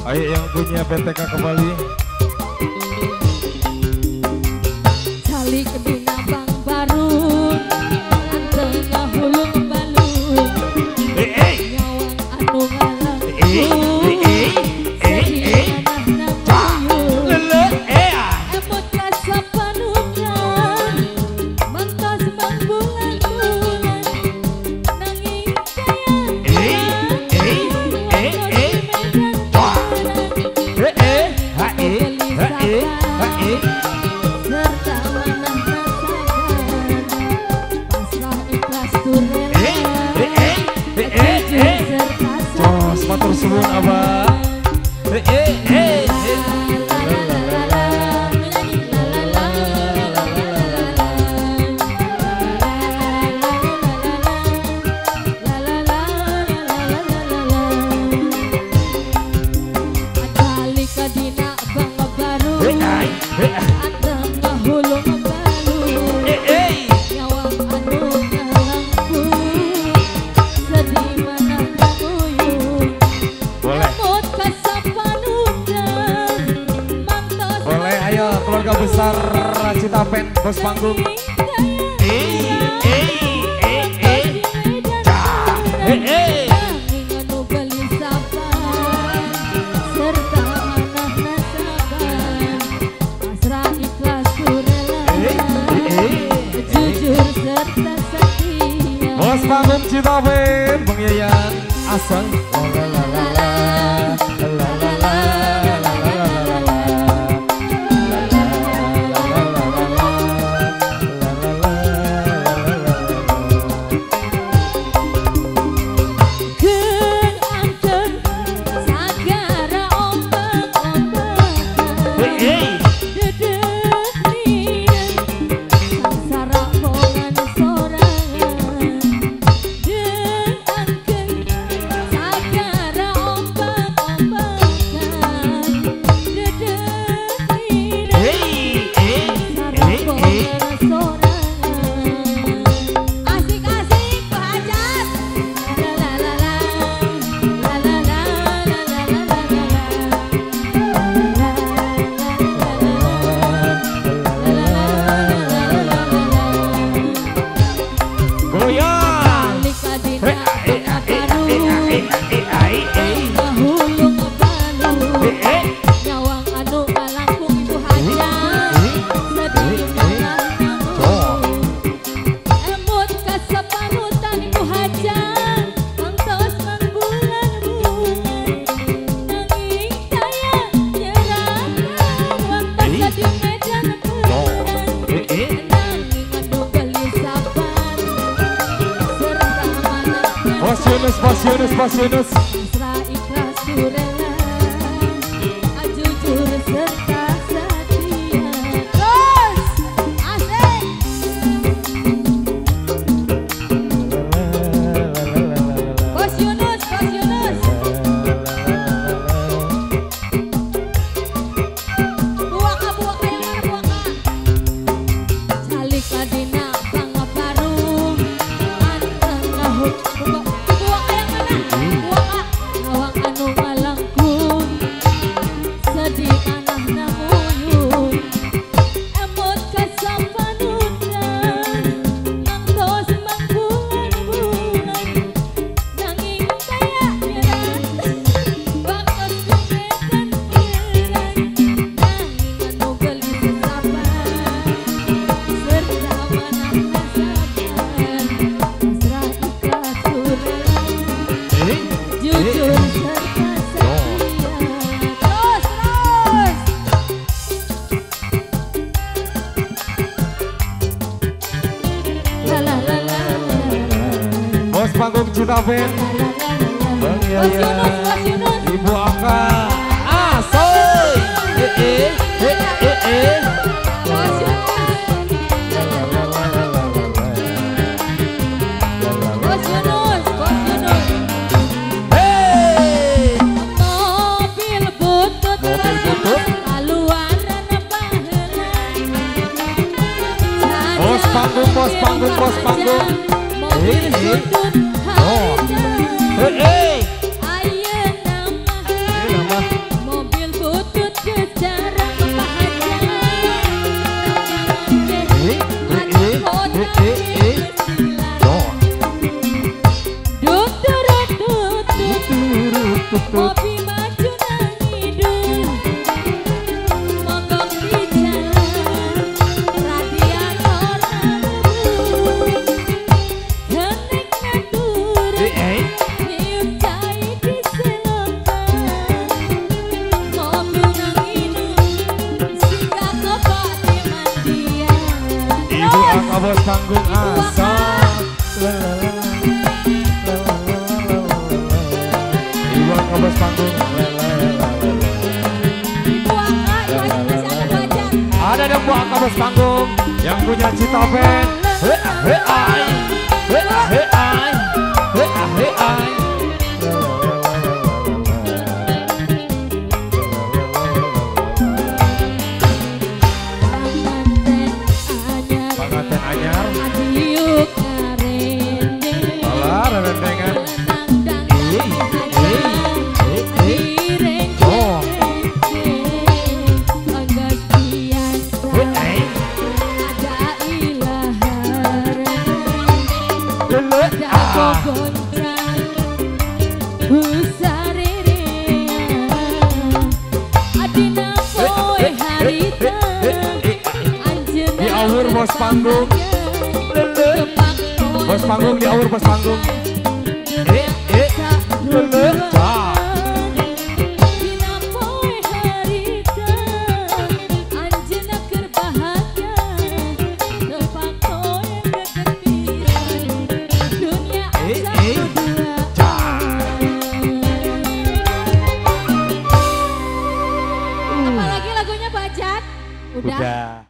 Ayo yang punya PTK kembali. Cali kedina bang baru, antengah hulung balung. Nyawang anu ngalang. Emot kasapanudan, mantos bang bulan-bulan, nanging matur suwun abah. Keluarga besar Citapen, bos panggung. Bos panggung Citapen, Bang Yayan Asal. Pasionus. Mesra ikhlas surela, jujur serta setia. Terus, asik. Bos Yunus, Bos Yunus. Buaka yang mana buaka? Calik kadina bang baru, anteng ngahut. Bos panggung Citapen, Bang Yayan, Ibu Aka, Asoy, Bos panggung, bos panggung, bos panggung. Mobil sudut Oh. harga. Nama. Mobil butut kejaran bahagia. Oh. Dut durut dut dut. Mobil maju nang hidung. Mogok di jalan. Radiator nanggung. Hening ngatur. Niup cai di selokan. Mobil nang hidung. Singgah kebak di mandian. Ibu angka bos panggung asa. Ibu angka bos panggung. Ibu angkat, masih ada pacar. Ada yang buat angka bos panggung yang punya cita band. Ai. Ai. Panganten anyar. Panganten anyar. Adiuk ngarende. Alah, rendengan. Menandang direng Oh. Anggas biasa ada ilahan ada gogontrang usarirean adina poe harita anjeun Di awur bos panggung. Bos panggung di awur bos panggung. Ah. Dina poe harita anjeunna keur bahagia tepak poe gegetiran dunia satu dua. Apalagi lagunya Bajat? Udah. Udah.